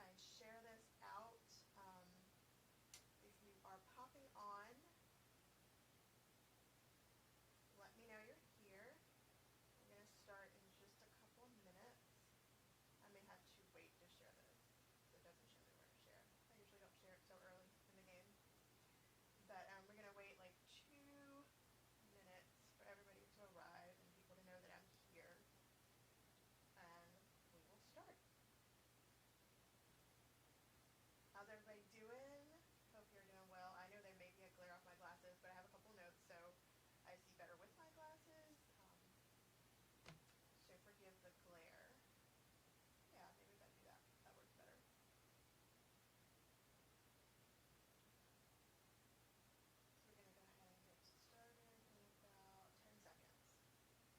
try and share this out. If you are popping on, let me know you're here. I'm going to start in just a couple of minutes. I may have to wait to share this, so it doesn't show me where to share. I usually don't share it so early in the game. But we're going to wait like 2 minutes for everybody to arrive and people to know that I'm here. And we will start. How's everybody doing? Hope you're doing well. I know there may be a glare off my glasses, but I have a couple notes, so I see better with my glasses. So forgive the glare. Yeah, maybe if I do that, that works better. So we're going to go ahead and get started in about 10 seconds.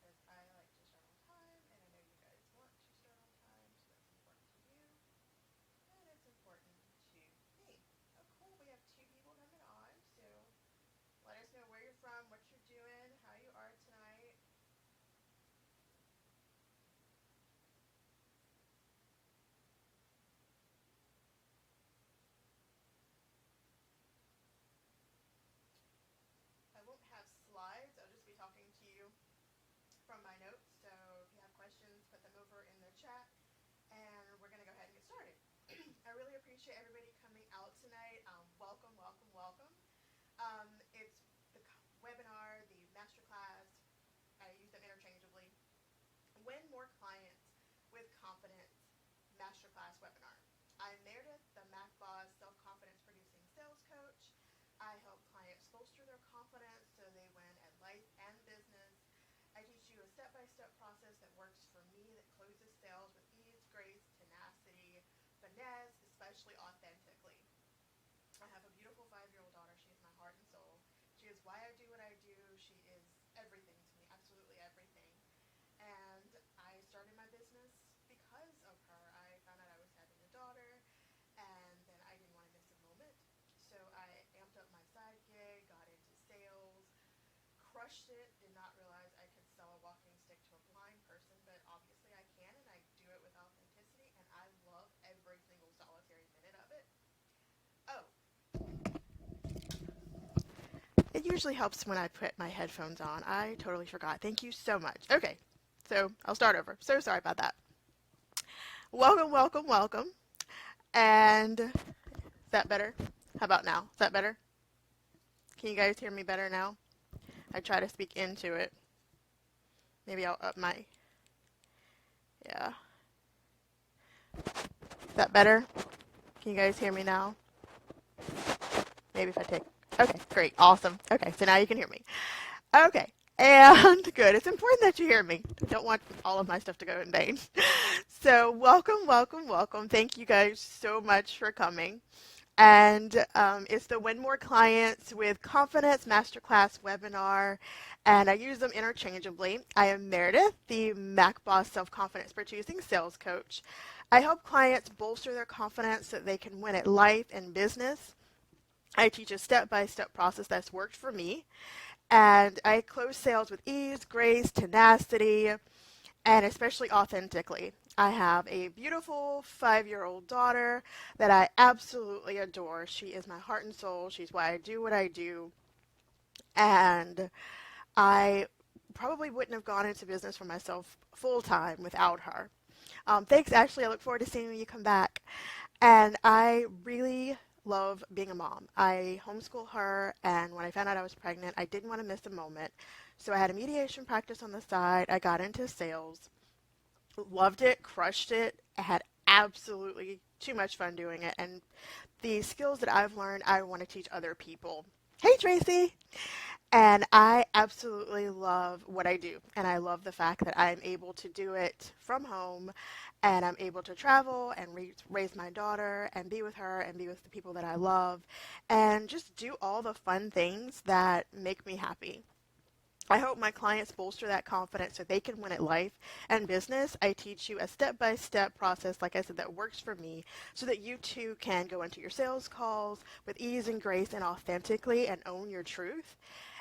Because I like to start on time, and I know you guys want to start on time, so that's important to you. And it's important to me. Oh, cool. We have 2 people coming on, so let us know where you're from, what you're doing, how you are tonight. I won't have slides. I'll just be talking to you from my notes. So if you have questions, put them over in the chat. And we're going to go ahead and get started. I really appreciate everybody coming out tonight. Welcome, welcome, welcome. It's the webinar, the masterclass. I use them interchangeably. Win more clients with confidence masterclass webinar. I'm Meredith, the MacBoss self-confidence producing sales coach. I help clients bolster their confidence so they win at life and business. I teach you a step-by-step process that works for me that closes sales with ease, grace, tenacity, finesse, especially authentically. I have a beautiful 5-year-old daughter. She is my heart and soul. She is why I do what I do. She is everything to me, absolutely everything. And I started my business because of her. I found out I was having a daughter, and then I didn't want to miss a moment. So I amped up my side gig, got into sales, crushed it, did not realize I could sell a walking stick to a blind person, but obviously I can, and I do it with authenticity, and I love every single solitary minute of it. Oh, it usually helps when I put my headphones on. I totally forgot. Thank you so much. Okay, so I'll start over. So sorry about that. Welcome, welcome, welcome. And is that better? How about now? Is that better? Can you guys hear me better now? I try to speak into it. Maybe I'll up my, yeah. Is that better? Can you guys hear me now? Maybe if I take, okay, great, awesome. Okay, so now you can hear me. Okay, and good. It's important that you hear me. I don't want all of my stuff to go in vain. So welcome, welcome, welcome. Thank you guys so much for coming. And it's the Win More Clients with Confidence Masterclass webinar, and I use them interchangeably. I am Meredith, the MacBoss Self-Confidence Producing Sales Coach. I help clients bolster their confidence so that they can win at life and business. I teach a step-by-step process that's worked for me, and I close sales with ease, grace, tenacity, and especially authentically. I have a beautiful 5-year-old daughter that I absolutely adore. She is my heart and soul. She's why I do what I do. And I probably wouldn't have gone into business for myself full time without her. Thanks, Ashley. I look forward to seeing you come back. And I really love being a mom. I homeschool her, and when I found out I was pregnant, I didn't want to miss a moment. So I had a mediation practice on the side. I got into sales. Loved it, crushed it. I had absolutely too much fun doing it. And the skills that I've learned, I want to teach other people. Hey, Tracy. And I absolutely love what I do. And I love the fact that I'm able to do it from home, and I'm able to travel and raise my daughter and be with her and be with the people that I love and just do all the fun things that make me happy. I hope my clients bolster that confidence so they can win at life and business. I teach you a step-by-step process, like I said, that works for me so that you too can go into your sales calls with ease and grace and authentically and own your truth.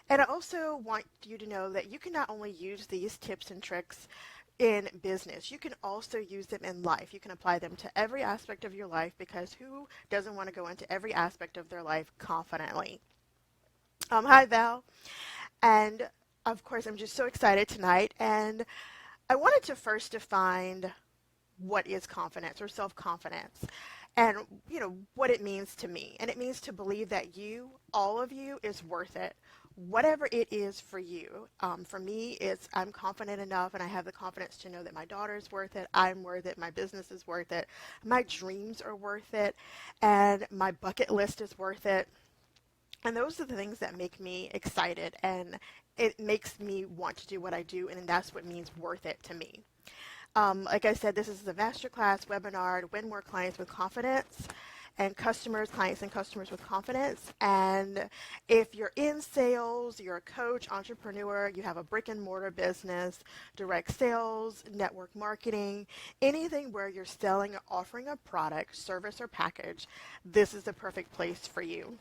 And I also want you to know that you can not only use these tips and tricks in business, you can also use them in life. You can apply them to every aspect of your life, because who doesn't want to go into every aspect of their life confidently? Hi, Val. And of course, I'm just so excited tonight. And I wanted to first define what is confidence or self-confidence, and what it means to me. And it means to believe that you, all of you, is worth it, whatever it is for you. For me, it's I'm confident enough, and I have the confidence to know that my daughter is worth it, I'm worth it, my business is worth it, my dreams are worth it, and my bucket list is worth it. And those are the things that make me excited, and it makes me want to do what I do, and that's what means worth it to me. Like I said, this is the masterclass webinar to win more clients with confidence, and clients and customers with confidence. And if you're in sales, you're a coach, entrepreneur, you have a brick and mortar business, direct sales, network marketing, anything where you're selling or offering a product, service, or package, this is the perfect place for you.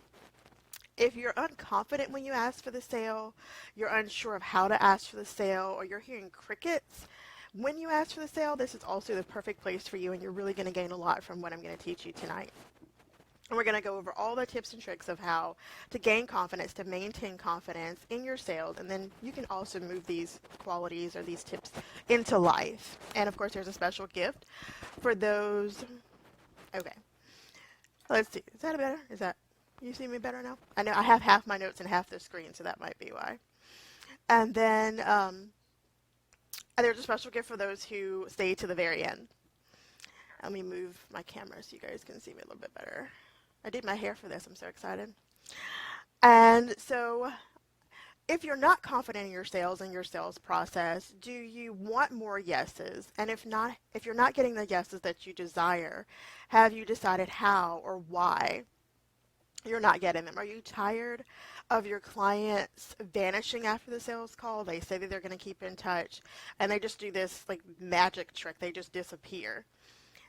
If you're unconfident when you ask for the sale, you're unsure of how to ask for the sale, or you're hearing crickets when you ask for the sale, this is also the perfect place for you, and you're really going to gain a lot from what I'm going to teach you tonight. And we're going to go over all the tips and tricks of how to gain confidence, to maintain confidence in your sales, and then you can also move these qualities or these tips into life. And of course, there's a special gift for those. Okay, let's see. Is that better? You see me better now? I know I have half my notes and half the screen, so that might be why. And then there's a special gift for those who stay to the very end. Let me move my camera so you guys can see me a little bit better. I did my hair for this. I'm so excited. And so if you're not confident in your sales and your sales process, do you want more yeses? And if you're not getting the yeses that you desire, have you decided how or why you're not getting them? Are you tired of your clients vanishing after the sales call? They say that they're going to keep in touch, and they just do this like magic trick. They just disappear.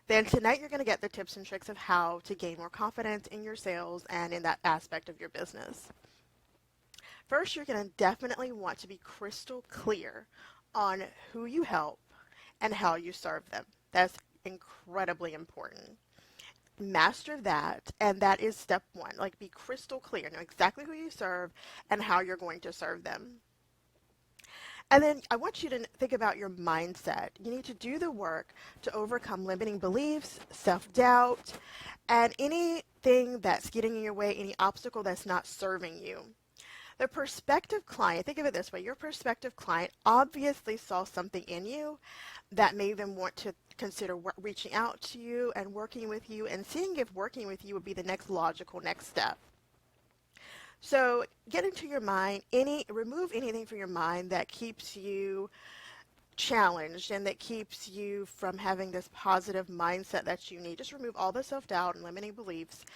Then tonight you're going to get the tips and tricks of how to gain more confidence in your sales and in that aspect of your business. First, you're going to definitely want to be crystal clear on who you help and how you serve them. That's incredibly important. Master that, and that is step one. Like, be crystal clear. Know exactly who you serve and how you're going to serve them. And then I want you to think about your mindset. You need to do the work to overcome limiting beliefs, self-doubt, and anything that's getting in your way, any obstacle that's not serving you. The prospective client, think of it this way, your prospective client obviously saw something in you that made them want to consider reaching out to you and working with you, and seeing if working with you would be the next logical next step. So get into your mind, remove anything from your mind that keeps you challenged and that keeps you from having this positive mindset that you need. Just remove all the self-doubt and limiting beliefs,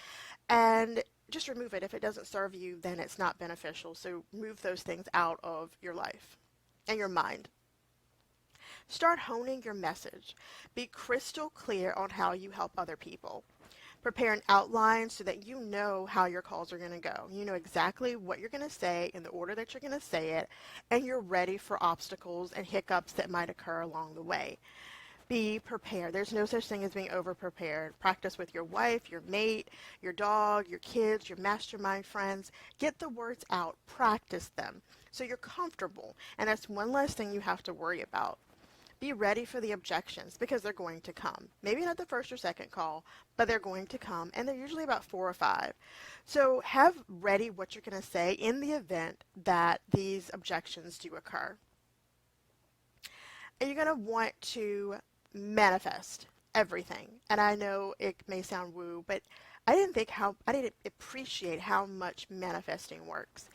and just remove it. If it doesn't serve you, then it's not beneficial. So move those things out of your life and your mind. Start honing your message. Be crystal clear on how you help other people. Prepare an outline so that you know how your calls are going to go. You know exactly what you're going to say in the order that you're going to say it, and you're ready for obstacles and hiccups that might occur along the way. Be prepared. There's no such thing as being over-prepared. Practice with your wife, your mate, your dog, your kids, your mastermind friends. Get the words out. Practice them so you're comfortable, and that's one less thing you have to worry about. Be ready for the objections, because they're going to come. Maybe not the first or second call, but they're going to come, and they're usually about 4 or 5. So have ready what you're going to say in the event that these objections do occur. And you're going to want to manifest everything. And I know it may sound woo, but I didn't appreciate how much manifesting works.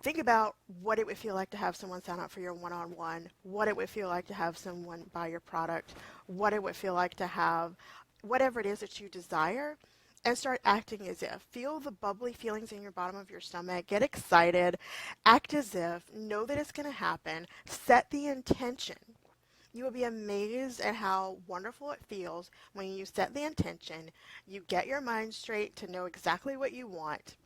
Think about what it would feel like to have someone sign up for your one-on-one, what it would feel like to have someone buy your product, what it would feel like to have whatever it is that you desire, and start acting as if. Feel the bubbly feelings in your bottom of your stomach. Get excited. Act as if. Know that it's going to happen. Set the intention. You will be amazed at how wonderful it feels when you set the intention, you get your mind straight to know exactly what you want,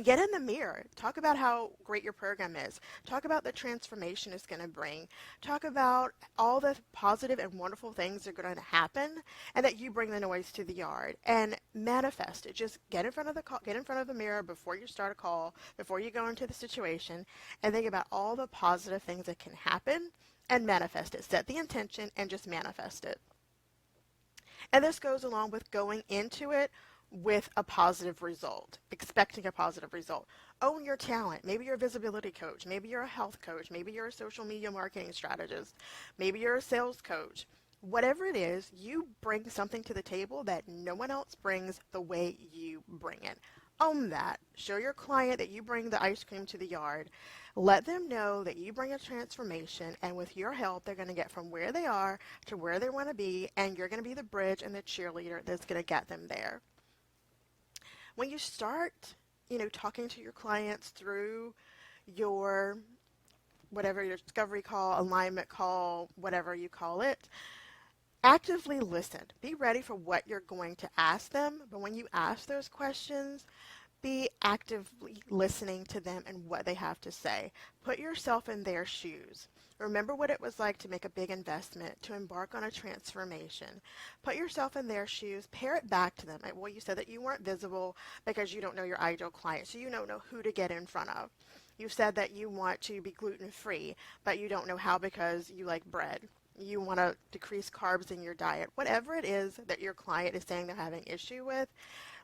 Get in the mirror. Talk about how great your program is. Talk about the transformation it's going to bring. Talk about all the positive and wonderful things that are going to happen, and that you bring the noise to the yard and manifest it. Just get in front of the call, get in front of the mirror before you start a call, before you go into the situation, and think about all the positive things that can happen and manifest it. Set the intention and just manifest it. And this goes along with going into it with a positive result, expecting a positive result. Own your talent. Maybe you're a visibility coach. Maybe you're a health coach. Maybe you're a social media marketing strategist. Maybe you're a sales coach. Whatever it is, you bring something to the table that no one else brings the way you bring it. Own that. Show your client that you bring the ice cream to the yard. Let them know that you bring a transformation, and with your help, they're going to get from where they are to where they want to be, and you're going to be the bridge and the cheerleader that's going to get them there. When you start, talking to your clients through your whatever your discovery call, alignment call, whatever you call it, actively listen. Be ready for what you're going to ask them, but when you ask those questions, be actively listening to them and what they have to say. Put yourself in their shoes. Remember what it was like to make a big investment, to embark on a transformation. Put yourself in their shoes, pair it back to them. Well, you said that you weren't visible because you don't know your ideal client, so you don't know who to get in front of. You said that you want to be gluten-free, but you don't know how because you like bread. You want to decrease carbs in your diet. Whatever it is that your client is saying they're having issue with,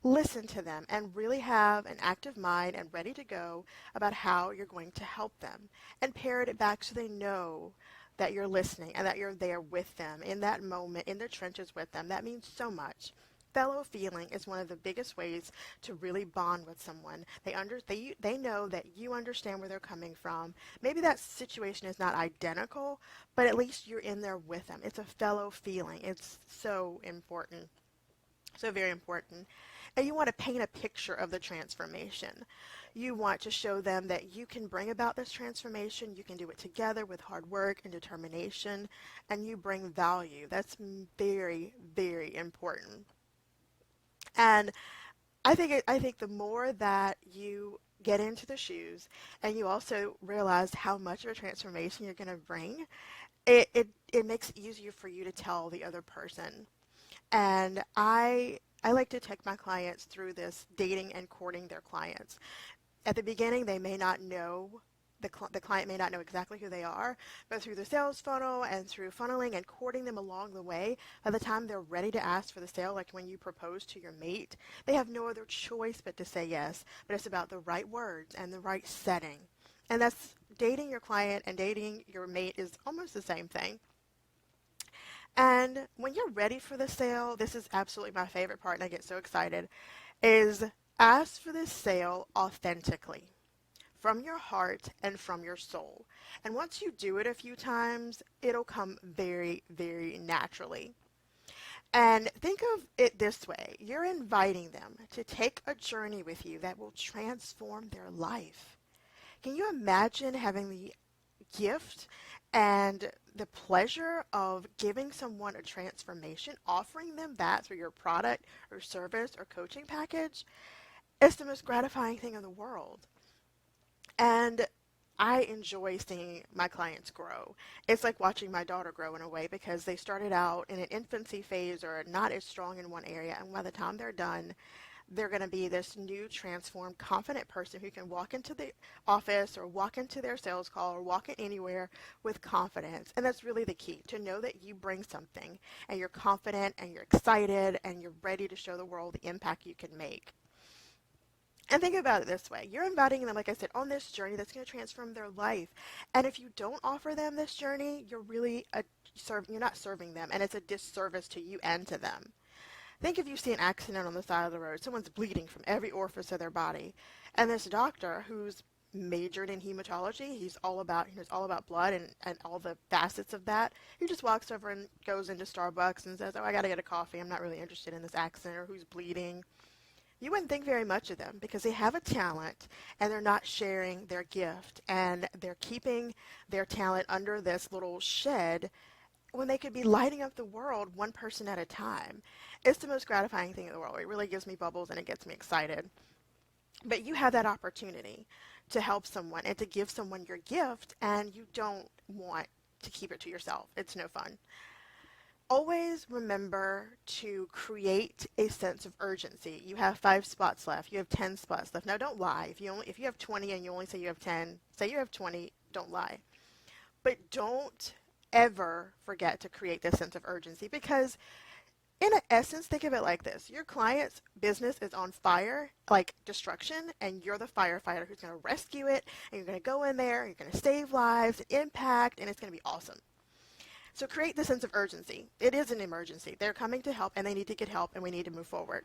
listen to them and really have an active mind and ready to go about how you're going to help them, and parrot it back so they know that you're listening and that you're there with them in that moment, in the trenches with them. That means so much. Fellow feeling is one of the biggest ways to really bond with someone. They know that you understand where they're coming from. Maybe that situation is not identical, but at least you're in there with them. It's a fellow feeling. It's so important. So very important. And you want to paint a picture of the transformation. You want to show them that you can bring about this transformation. You can do it together with hard work and determination, and you bring value. That's very, very important. And I think the more that you get into the shoes and you also realize how much of a transformation you're going to bring, it makes it easier for you to tell the other person. And I like to take my clients through this dating and courting their clients. At the beginning, they may not know, the client may not know exactly who they are, but through the sales funnel and through funneling and courting them along the way, by the time they're ready to ask for the sale, like when you propose to your mate, they have no other choice but to say yes. But it's about the right words and the right setting. And that's dating your client and dating your mate is almost the same thing. And when you're ready for the sale, this is absolutely my favorite part and I get so excited, is ask for the sale authentically, from your heart and from your soul. And once you do it a few times, it'll come very, very naturally. And think of it this way. You're inviting them to take a journey with you that will transform their life. Can you imagine having the gift and the pleasure of giving someone a transformation, offering them that through your product or service or coaching package? It's the most gratifying thing in the world. And I enjoy seeing my clients grow. It's like watching my daughter grow in a way because they started out in an infancy phase or not as strong in one area, and by the time they're done, they're going to be this new transformed confident person who can walk into the office or walk into their sales call or walk in anywhere with confidence. And that's really the key, to know that you bring something and you're confident and you're excited and you're ready to show the world the impact you can make. And think about it this way. You're inviting them, like I said, on this journey that's going to transform their life. And if you don't offer them this journey, you're not serving them, and it's a disservice to you and to them. Think if you see an accident on the side of the road, someone's bleeding from every orifice of their body, and this doctor who's majored in hematology, he knows all about blood and all the facets of that. He just walks over and goes into Starbucks and says, "Oh, I got to get a coffee. I'm not really interested in this accident or who's bleeding." You wouldn't think very much of them because they have a talent and they're not sharing their gift, and they're keeping their talent under this little shed when they could be lighting up the world one person at a time. It's the most gratifying thing in the world. It really gives me bubbles and it gets me excited. But you have that opportunity to help someone and to give someone your gift, and you don't want to keep it to yourself. It's no fun. Always remember to create a sense of urgency. You have 5 spots left. You have 10 spots left. Now don't lie. If you have 20 and you only say you have 10, say you have 20, don't lie. But don't ever forget to create this sense of urgency, because in essence, think of it like this. Your client's business is on fire, like destruction, and you're the firefighter who's going to rescue it, and you're going to go in there, and you're going to save lives, impact, and it's going to be awesome. So create the sense of urgency. It is an emergency. They're coming to help, and they need to get help, and we need to move forward.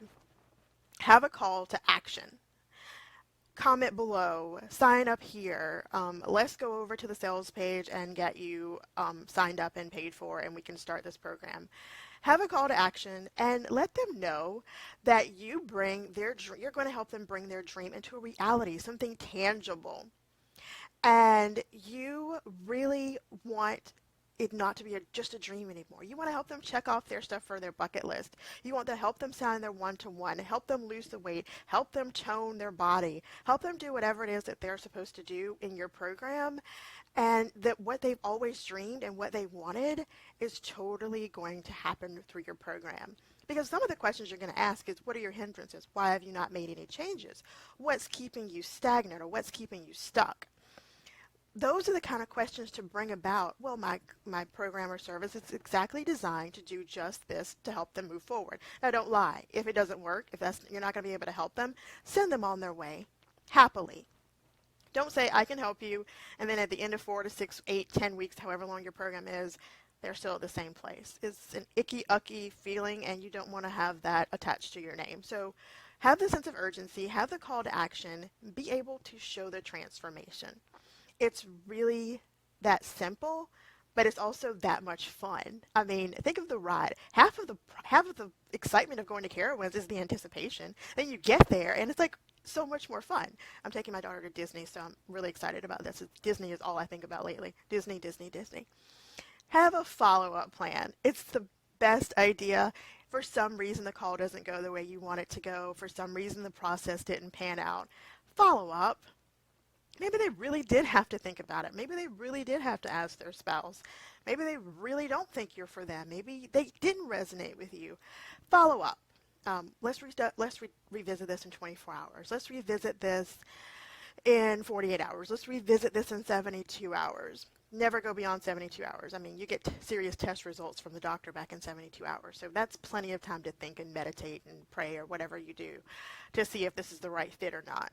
Have a call to action. Comment below, sign up here. Let's go over to the sales page and get you signed up and paid for, and we can start this program. Have a call to action and let them know that you're going to help them bring their dream into a reality, something tangible. And you really want it not to be just a dream anymore. You want to help them check off their stuff for their bucket list. You want to help them sign their one-to-one, help them lose the weight, help them tone their body, help them do whatever it is that they're supposed to do in your program, and that what they've always dreamed and what they wanted is totally going to happen through your program. Because some of the questions you're going to ask is, what are your hindrances? Why have you not made any changes? What's keeping you stagnant, or what's keeping you stuck? Those are the kind of questions to bring about. Well, my program or service is exactly designed to do just this, to help them move forward. Now, don't lie. If it doesn't work, you're not going to be able to help them, send them on their way happily. Don't say, I can help you, and then at the end of 4 to 6, 8, 10 weeks, however long your program is, they're still at the same place. It's an icky feeling, and you don't want to have that attached to your name. So have the sense of urgency, have the call to action, be able to show the transformation. It's really that simple, but it's also that much fun. I mean, think of the ride. Half of the excitement of going to Carowinds is the anticipation. Then you get there, and it's like so much more fun. I'm taking my daughter to Disney, so I'm really excited about this. Disney is all I think about lately. Disney, Disney, Disney. Have a follow-up plan. It's the best idea. For some reason, the call doesn't go the way you want it to go. For some reason, the process didn't pan out. Follow up. Maybe they really did have to think about it. Maybe they really did have to ask their spouse. Maybe they really don't think you're for them. Maybe they didn't resonate with you. Follow up. Let's revisit this in 24 hours. Let's revisit this in 48 hours. Let's revisit this in 72 hours. Never go beyond 72 hours. I mean, you get serious test results from the doctor back in 72 hours. So that's plenty of time to think and meditate and pray or whatever you do to see if this is the right fit or not.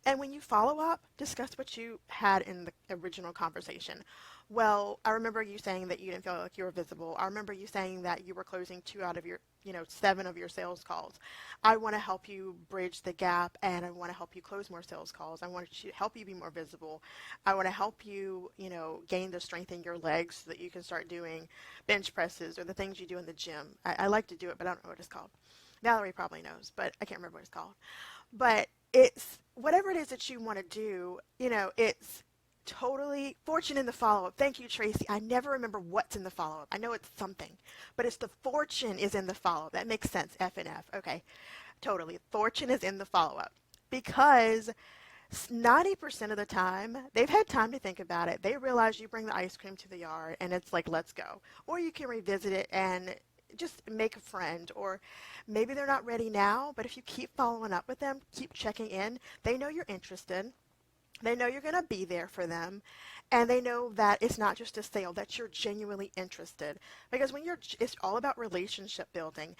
And when you follow up, discuss what you had in the original conversation. Well, I remember you saying that you didn't feel like you were visible. I remember you saying that you were closing 2 out of your, 7 of your sales calls. I want to help you bridge the gap, and I want to help you close more sales calls. I want to help you be more visible. I want to help you, gain the strength in your legs so that you can start doing bench presses or the things you do in the gym. I like to do it, but I don't know what it's called. Valerie probably knows, but I can't remember what it's called. But it's whatever it is that you want to do, it's totally fortune in the follow-up. Thank you, Tracy. I never remember what's in the follow-up. I know it's something, but it's the fortune is in the follow-up. That makes sense. F and F. Okay, totally. Fortune is in the follow-up because 90% of the time, they've had time to think about it. They realize you bring the ice cream to the yard, and it's like, let's go. Or you can revisit it and just make a friend, or maybe they're not ready now, but if you keep following up with them, keep checking in, they know you're interested, they know you're going to be there for them, and they know that it's not just a sale, that you're genuinely interested. Because it's all about relationship building,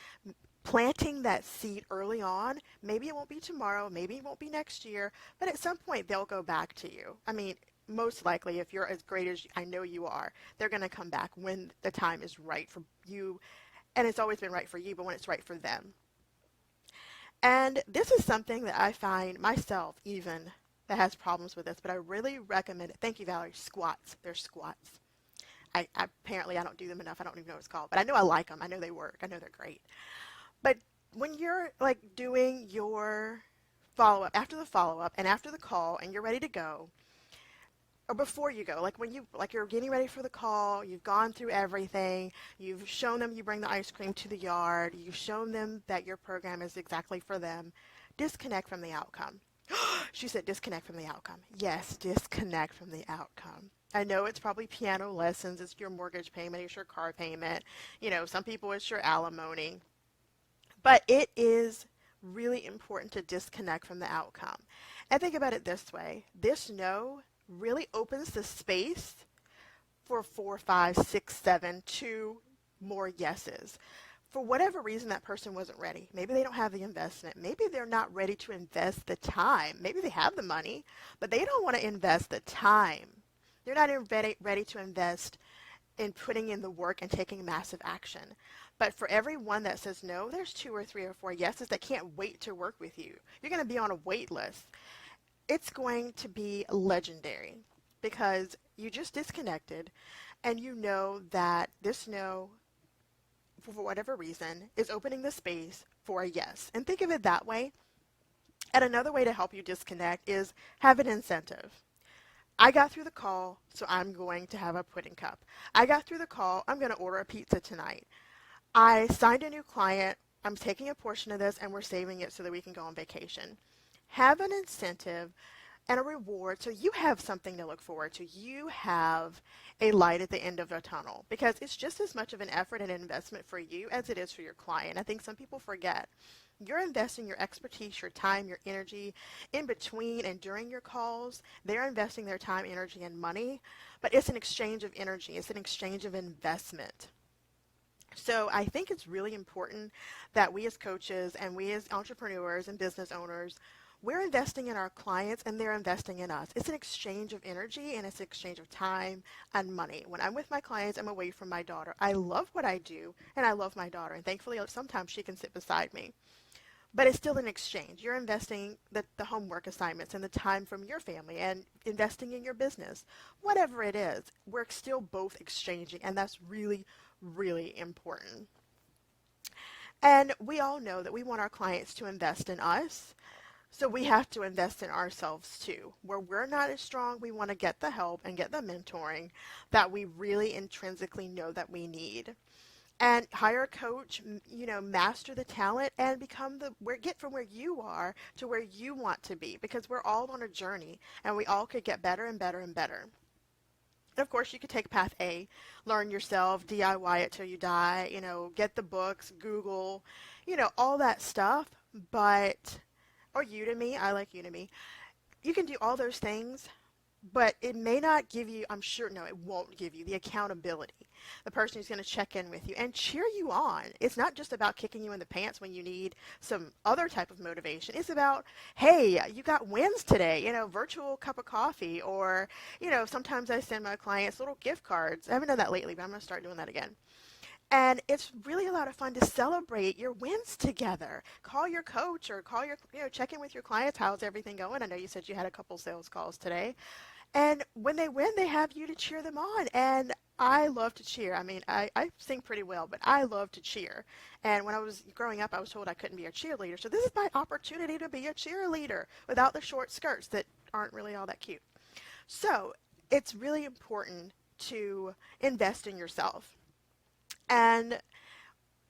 planting that seed early on. Maybe it won't be tomorrow, maybe it won't be next year, but at some point they'll go back to you. I mean, most likely, if you're as great as I know you are, they're going to come back when the time is right for you. And it's always been right for you, but when it's right for them. And this is something that I find myself even that has problems with this, but I really recommend it. Thank you, Valerie. Squats. They're squats. Apparently I don't do them enough. I don't even know what it's called, but I know I like them. I know they work. I know they're great. But when you're like doing your follow-up, after the follow-up and after the call and you're ready to go, or before you go, you're getting ready for the call, you've gone through everything, you've shown them you bring the ice cream to the yard, you've shown them that your program is exactly for them, Disconnect from the outcome. She said disconnect from the outcome. Yes, disconnect from the outcome. I know it's probably piano lessons, it's your mortgage payment, it's your car payment. Some people it's your alimony. But it is really important to disconnect from the outcome. And think about it this way. This no really opens the space for 4, 5, 6, 7, 2 more yeses. For whatever reason, that person wasn't ready. Maybe they don't have the investment. Maybe they're not ready to invest the time. Maybe they have the money, but they don't want to invest the time. They're not ready to invest in putting in the work and taking massive action. But for every one that says no, there's 2 or 3 or 4 yeses that can't wait to work with you. You're going to be on a wait list. It's going to be legendary because you just disconnected and you know that this no, for whatever reason, is opening the space for a yes. And think of it that way. And another way to help you disconnect is have an incentive. I got through the call, so I'm going to have a pudding cup. I got through the call, I'm going to order a pizza tonight. I signed a new client, I'm taking a portion of this and we're saving it so that we can go on vacation. Have an incentive and a reward so you have something to look forward to. You have a light at the end of the tunnel because it's just as much of an effort and an investment for you as it is for your client. I think some people forget. You're investing your expertise, your time, your energy in between and during your calls. They're investing their time, energy, and money, but it's an exchange of energy. It's an exchange of investment. So I think it's really important that we as coaches and we as entrepreneurs and business owners, we're investing in our clients and they're investing in us. It's an exchange of energy and it's an exchange of time and money. When I'm with my clients, I'm away from my daughter. I love what I do and I love my daughter. And thankfully, sometimes she can sit beside me. But it's still an exchange. You're investing the homework assignments and the time from your family and investing in your business. Whatever it is, we're still both exchanging, and that's really, really important. And we all know that we want our clients to invest in us, so we have to invest in ourselves too. Where we're not as strong, we want to get the help and get the mentoring that we really intrinsically know that we need. And hire a coach, master the talent and get from where you are to where you want to be, because we're all on a journey and we all could get better and better and better. And of course, you could take path A, learn yourself, DIY it till you die, get the books, Google, all that stuff. Or Udemy, I like Udemy. You can do all those things, but it may not give you, it won't give you the accountability. The person who's going to check in with you and cheer you on. It's not just about kicking you in the pants when you need some other type of motivation. It's about, hey, you got wins today, virtual cup of coffee, or, sometimes I send my clients little gift cards. I haven't done that lately, but I'm going to start doing that again. And it's really a lot of fun to celebrate your wins together. Call your coach or check in with your clients. How's everything going? I know you said you had a couple sales calls today. And when they win, they have you to cheer them on. And I love to cheer. I mean, I sing pretty well, but I love to cheer. And when I was growing up, I was told I couldn't be a cheerleader. So this is my opportunity to be a cheerleader without the short skirts that aren't really all that cute. So it's really important to invest in yourself. And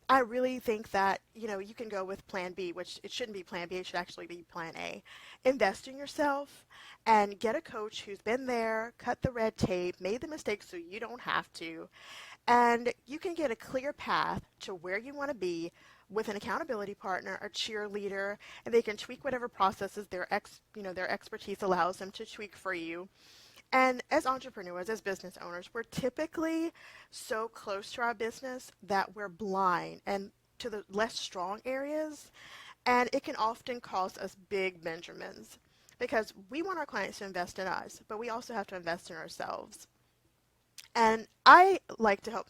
I really think that, you can go with plan B, which it shouldn't be plan B, it should actually be plan A. Invest in yourself and get a coach who's been there, cut the red tape, made the mistakes so you don't have to. And you can get a clear path to where you want to be with an accountability partner, a cheerleader, and they can tweak whatever processes their expertise allows them to tweak for you. And as entrepreneurs, as business owners, we're typically so close to our business that we're blind and to the less strong areas, and it can often cost us big Benjamins because we want our clients to invest in us, but we also have to invest in ourselves. And I like to help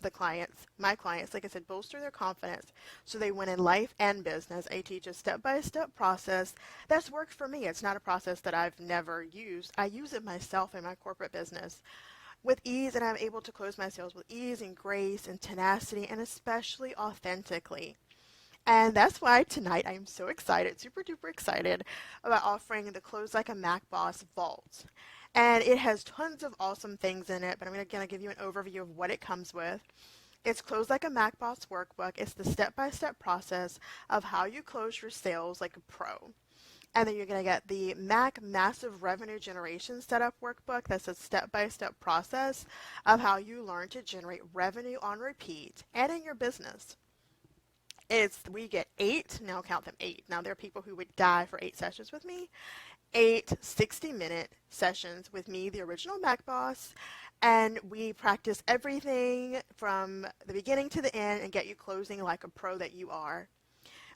my clients, like I said, bolster their confidence so they win in life and business. I teach a step-by-step process that's worked for me. It's not a process that I've never used. I use it myself in my corporate business with ease, and I'm able to close my sales with ease and grace and tenacity and especially authentically. And that's why tonight I am so excited, super duper excited about offering the Close Like a Mac Boss Vault. And it has tons of awesome things in it, but I'm going to give you an overview of what it comes with. It's Close Like a Mac Boss workbook. It's the step-by-step process of how you close your sales like a pro. And then you're going to get the MAC Massive Revenue Generation Setup Workbook. That's a step-by-step process of how you learn to generate revenue on repeat and in your business. We get 8, now count them 8. Now there are people who would die for 8 sessions with me. 8 60-minute sessions with me, the original Mac boss, and we practice everything from the beginning to the end and get you closing like a pro that you are.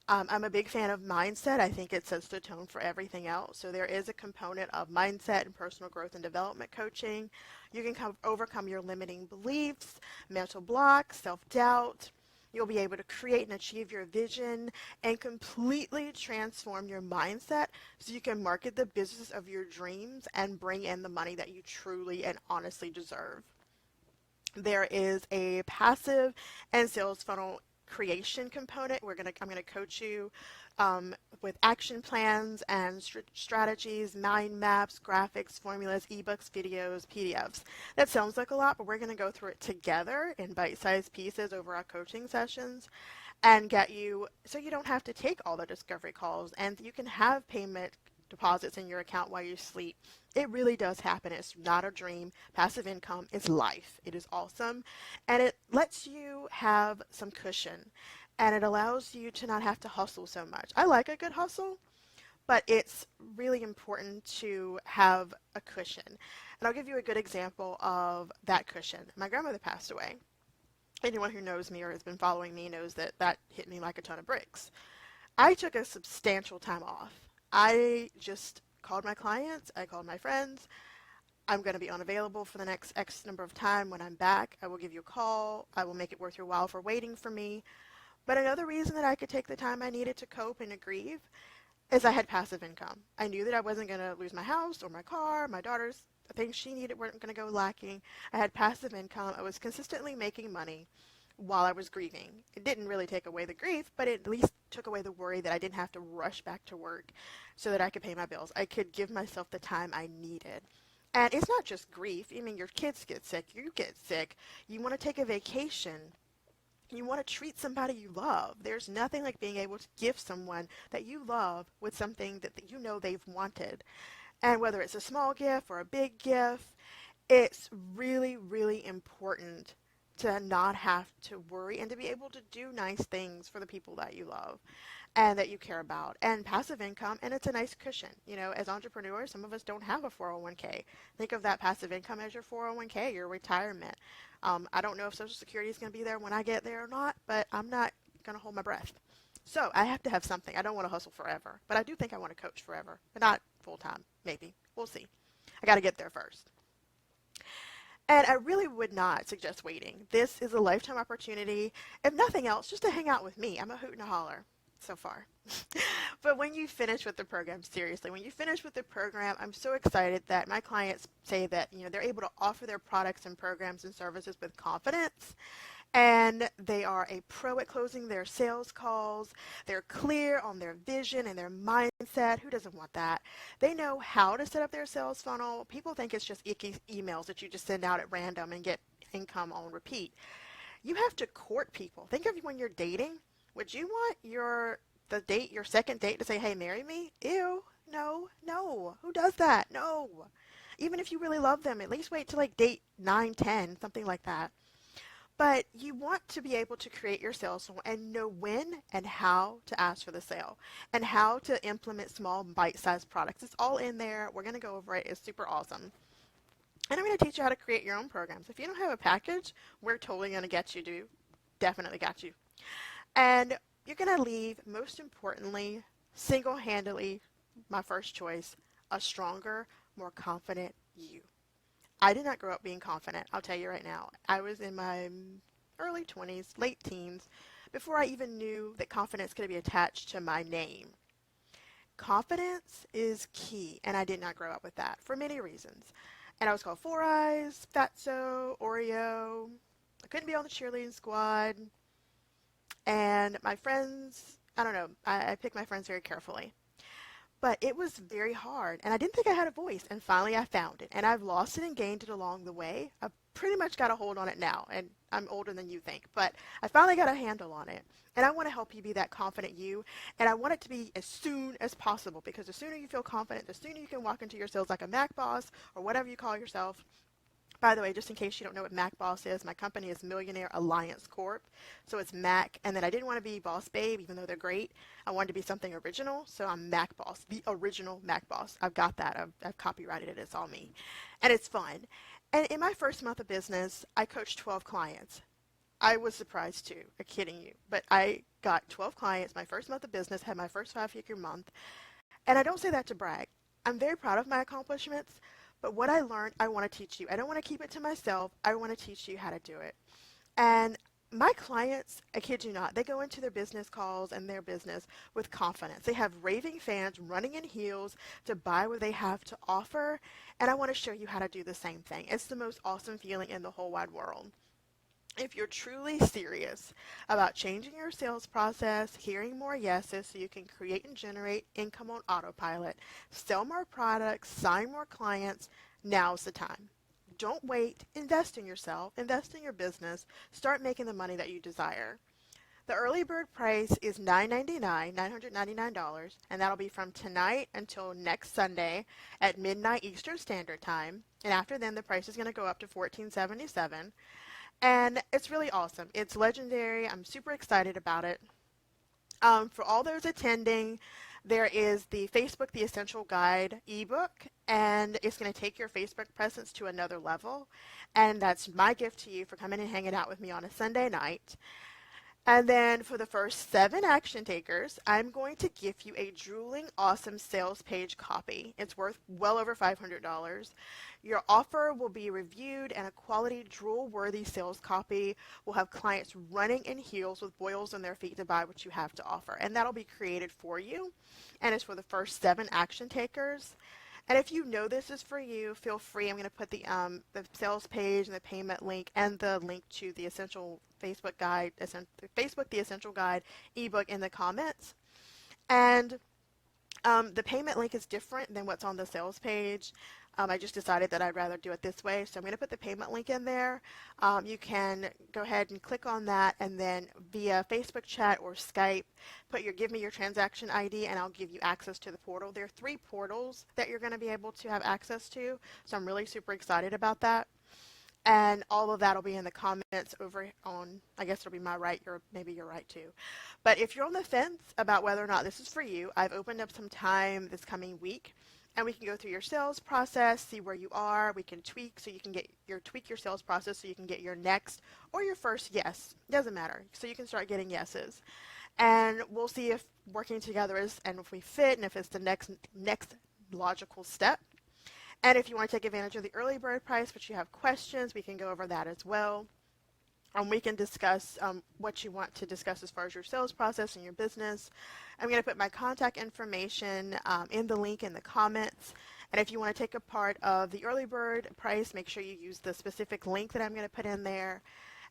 I'm a big fan of mindset. I think it sets the tone for everything else. So there is a component of mindset and personal growth and development coaching. You can overcome your limiting beliefs, mental blocks, self-doubt. You'll be able to create and achieve your vision and completely transform your mindset so you can market the business of your dreams and bring in the money that you truly and honestly deserve. There is a passive and sales funnel creation component. I'm gonna coach you with action plans and strategies, mind maps, graphics, formulas, ebooks, videos, PDFs. That sounds like a lot, but we're gonna go through it together in bite-sized pieces over our coaching sessions and get you so you don't have to take all the discovery calls and you can have payment deposits in your account while you sleep. It really does happen. It's not a dream. Passive income is life. It is awesome. And it lets you have some cushion. And it allows you to not have to hustle so much. I like a good hustle, but it's really important to have a cushion. And I'll give you a good example of that cushion. My grandmother passed away. Anyone who knows me or has been following me knows that that hit me like a ton of bricks. I took a substantial time off. I just called my clients, I called my friends. I'm going to be unavailable for the next X number of time. When I'm back, I will give you a call. I will make it worth your while for waiting for me. But another reason that I could take the time I needed to cope and to grieve is I had passive income. I knew that I wasn't going to lose my house or my car, my daughter's things she needed weren't going to go lacking. I had passive income. I was consistently making money while I was grieving. It didn't really take away the grief, but it at least took away the worry that I didn't have to rush back to work so that I could pay my bills. I could give myself the time I needed. And it's not just grief. I mean, your kids get sick, you get sick, you want to take a vacation, you want to treat somebody you love. There's nothing like being able to gift someone that you love with something that you know they've wanted. And whether it's a small gift or a big gift, it's really, really important to not have to worry and to be able to do nice things for the people that you love and that you care about. And passive income, and it's a nice cushion. You know, as entrepreneurs, some of us don't have a 401k. Think of that passive income as your 401k, your retirement. I don't know if Social Security is going to be there when I get there or not, but I'm not going to hold my breath. So I have to have something. I don't want to hustle forever, but I do think I want to coach forever, but not full time, maybe. We'll see. I got to get there first. And I really would not suggest waiting. This is a lifetime opportunity, if nothing else, just to hang out with me. I'm a hoot and a holler so far. But when you finish with the program, seriously, when you finish with the program, I'm so excited that my clients say that, you know, they're able to offer their products and programs and services with confidence. And they are a pro at closing their sales calls. They're clear on their vision and their mindset. Who doesn't want that? They know how to set up their sales funnel. People think it's just icky emails that you just send out at random and get income on repeat. You have to court people. Think of when you're dating. Would you want your second date to say, "Hey, marry me"? Ew. No. Who does that? No. Even if you really love them, at least wait till like date 9, 10, something like that. But you want to be able to create your sales funnel and know when and how to ask for the sale and how to implement small bite-sized products. It's all in there. We're going to go over it. It's super awesome. And I'm going to teach you how to create your own programs. If you don't have a package, we're totally going to get you to. Definitely got you. And you're going to leave, most importantly, single-handedly, my first choice, a stronger, more confident you. I did not grow up being confident, I'll tell you right now. I was in my early 20s, late teens, before I even knew that confidence could be attached to my name. Confidence is key, and I did not grow up with that for many reasons. And I was called Four Eyes, Fatso, Oreo. I couldn't be on the cheerleading squad. And my friends, I don't know, I picked my friends very carefully. But it was very hard, and I didn't think I had a voice, and finally I found it, and I've lost it and gained it along the way. I've pretty much got a hold on it now, and I'm older than you think, but I finally got a handle on it. And I want to help you be that confident you. And I want it to be as soon as possible, because the sooner you feel confident, the sooner you can walk into your sales like a Mac boss or whatever you call yourself. By the way, just in case you don't know what Mac Boss is, my company is Millionaire Alliance Corp. So it's Mac, and then I didn't want to be Boss Babe, even though they're great. I wanted to be something original, so I'm Mac Boss, the original Mac Boss. I've got that. I've copyrighted it. It's all me. And it's fun. And in my first month of business, I coached 12 clients. I was surprised too. I'm kidding you. But I got 12 clients my first month of business, had my first 5-figure month. And I don't say that to brag. I'm very proud of my accomplishments, but what I learned, I want to teach you. I don't want to keep it to myself. I want to teach you how to do it. And my clients, I kid you not, they go into their business calls and their business with confidence. They have raving fans running in heels to buy what they have to offer, and I want to show you how to do the same thing. It's the most awesome feeling in the whole wide world. If you're truly serious about changing your sales process, hearing more yeses so you can create and generate income on autopilot, sell more products, sign more clients, now's the time. Don't wait. Invest in yourself. Invest in your business. Start making the money that you desire. The early bird price is $999, and that'll be from tonight until next Sunday at midnight Eastern Standard Time. And after then, the price is going to go up to $14.77. And it's really awesome. It's legendary. I'm super excited about it. For all those attending, there is the Facebook The Essential Guide ebook, and it's going to take your Facebook presence to another level. And that's my gift to you for coming and hanging out with me on a Sunday night. And then for the first 7 action takers, I'm going to give you a drooling awesome sales page copy. It's worth well over $500. Your offer will be reviewed, and a quality drool-worthy sales copy will have clients running in heels with boils on their feet to buy what you have to offer. And that'll be created for you, and it's for the first 7 action takers. And if you know this is for you, feel free. I'm going to put the sales page and the payment link and the link to the Essential Facebook Guide, Facebook The Essential Guide ebook in the comments. And the payment link is different than what's on the sales page. I just decided that I'd rather do it this way, so I'm going to put the payment link in there. You can go ahead and click on that, and then via Facebook chat or Skype, give me your transaction ID, and I'll give you access to the portal. There are 3 portals that you're going to be able to have access to, so I'm really super excited about that. And all of that will be in the comments over on, I guess it'll be my right, maybe you're right too. But if you're on the fence about whether or not this is for you, I've opened up some time this coming week, and we can go through your sales process, see where you are. We can tweak so you can tweak your sales process so you can get your next or your first yes. Doesn't matter. So you can start getting yeses. And we'll see if working together is, and if we fit, and if it's the next logical step. And if you want to take advantage of the early bird price, but you have questions, we can go over that as well. We can discuss what you want to discuss as far as your sales process and your business. I'm going to put my contact information in the link in the comments. And if you want to take a part of the early bird price, make sure you use the specific link that I'm going to put in there.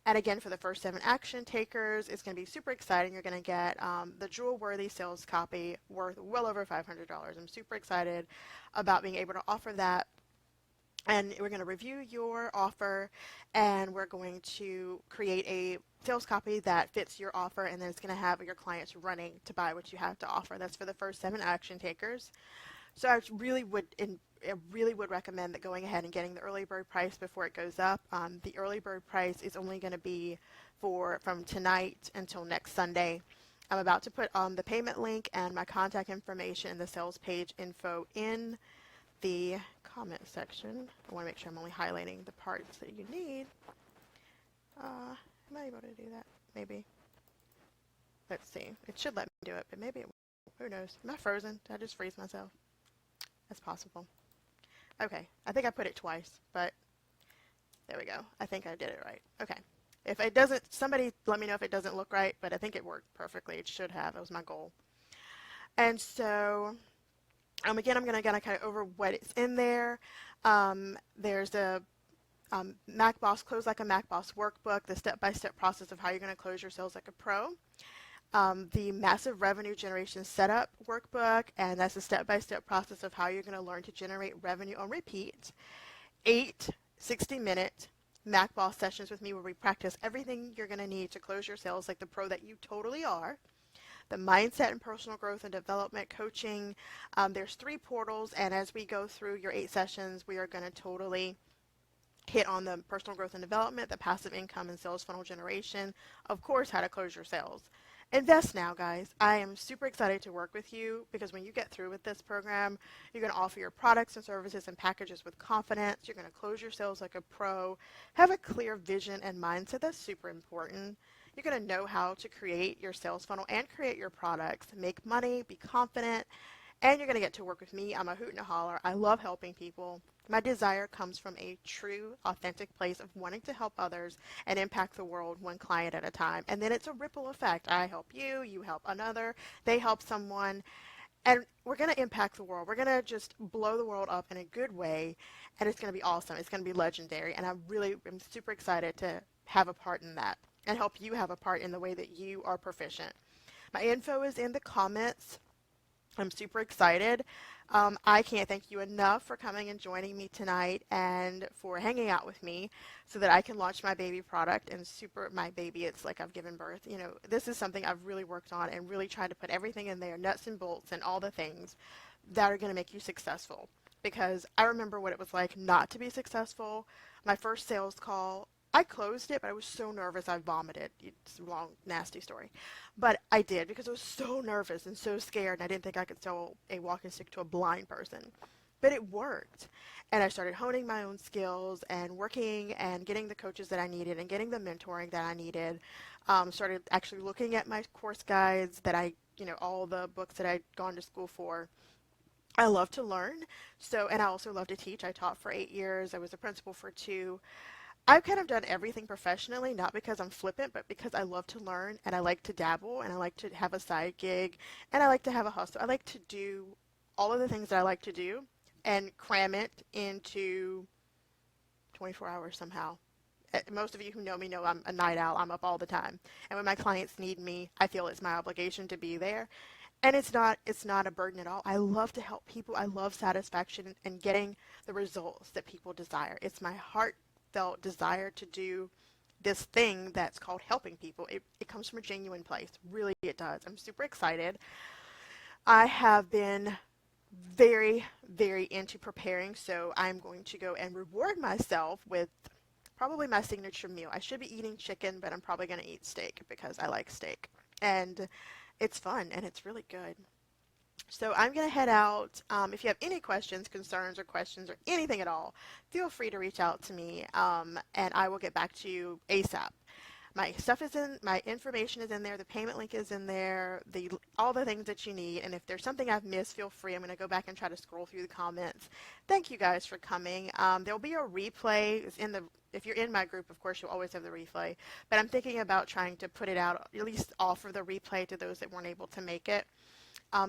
And again, for the first 7 action takers, it's going to be super exciting. You're going to get the jewel-worthy sales copy worth well over $500. I'm super excited about being able to offer that. And we're going to review your offer, and we're going to create a sales copy that fits your offer, and then it's going to have your clients running to buy what you have to offer. That's for the first 7 action takers. So I really would recommend that going ahead and getting the early bird price before it goes up. The early bird price is only going to be from tonight until next Sunday. I'm about to put the payment link and my contact information and the sales page info in the comment section. I want to make sure I'm only highlighting the parts that you need. Am I able to do that? Maybe. Let's see. It should let me do it, but maybe it won't. Who knows? Am I frozen? Did I just freeze myself? That's possible. Okay. I think I put it twice, but there we go. I think I did it right. Okay. If it doesn't, somebody let me know if it doesn't look right, but I think it worked perfectly. It should have. That was my goal. And so again, I'm going to kind of over what is in there. There's a Mac Boss Close Like a Mac Boss workbook, the step-by-step process of how you're going to close your sales like a pro. The Massive Revenue Generation Setup workbook, and that's a step-by-step process of how you're going to learn to generate revenue on repeat. 8 60-minute Mac Boss sessions with me where we practice everything you're going to need to close your sales like the pro that you totally are. The mindset and personal growth and development coaching. There's 3 portals, and as we go through your 8 sessions, we are going to totally hit on the personal growth and development, the passive income and sales funnel generation, of course, how to close your sales. Invest now, guys. I am super excited to work with you because when you get through with this program, you're going to offer your products and services and packages with confidence. You're going to close your sales like a pro, have a clear vision and mindset. That's super important. You're going to know how to create your sales funnel and create your products, make money, be confident, and you're going to get to work with me. I'm a hoot and a holler. I love helping people. My desire comes from a true, authentic place of wanting to help others and impact the world one client at a time. And then it's a ripple effect. I help you, you help another, they help someone, and we're going to impact the world. We're going to just blow the world up in a good way, and it's going to be awesome. It's going to be legendary, and I really am super excited to have a part in that and help you have a part in the way that you are proficient. My info is in the comments. I'm super excited. I can't thank you enough for coming and joining me tonight and for hanging out with me so that I can launch my baby product and my baby, it's like I've given birth. You know, this is something I've really worked on and really tried to put everything in there, nuts and bolts and all the things that are going to make you successful. Because I remember what it was like not to be successful. My first sales call, I closed it, but I was so nervous I vomited. It's a long, nasty story. But I did because I was so nervous and so scared, and I didn't think I could sell a walking stick to a blind person. But it worked. And I started honing my own skills and working and getting the coaches that I needed and getting the mentoring that I needed. Started actually looking at my course guides all the books that I'd gone to school for. I love to learn. And I also love to teach. I taught for 8 years. I was a principal for 2. I've kind of done everything professionally, not because I'm flippant, but because I love to learn and I like to dabble and I like to have a side gig and I like to have a hustle. I like to do all of the things that I like to do and cram it into 24 hours somehow. Most of you who know me know I'm a night owl. I'm up all the time. And when my clients need me, I feel it's my obligation to be there. And it's not a burden at all. I love to help people. I love satisfaction and getting the results that people desire. It's my heartfelt desire to do this thing that's called helping people. It comes from a genuine place. Really, it does. I'm super excited. I have been very, very into preparing, so I'm going to go and reward myself with probably my signature meal. I should be eating chicken, but I'm probably going to eat steak because I like steak. And it's fun, and it's really good. So I'm going to head out. If you have any questions, concerns, or questions, or anything at all, feel free to reach out to me, and I will get back to you ASAP. My information is in there. The payment link is in there. All the things that you need. And if there's something I've missed, feel free. I'm going to go back and try to scroll through the comments. Thank you guys for coming. There'll be a replay if you're in my group, of course, you'll always have the replay. But I'm thinking about trying to put it out, at least offer the replay to those that weren't able to make it.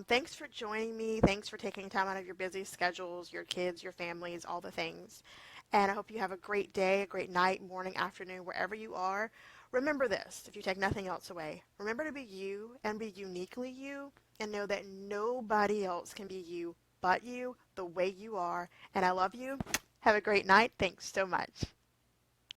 Thanks for joining me. Thanks for taking time out of your busy schedules, your kids, your families, all the things. And I hope you have a great day, a great night, morning, afternoon, wherever you are. Remember this, if you take nothing else away. Remember to be you and be uniquely you, and know that nobody else can be you but you, the way you are. And I love you. Have a great night. Thanks so much.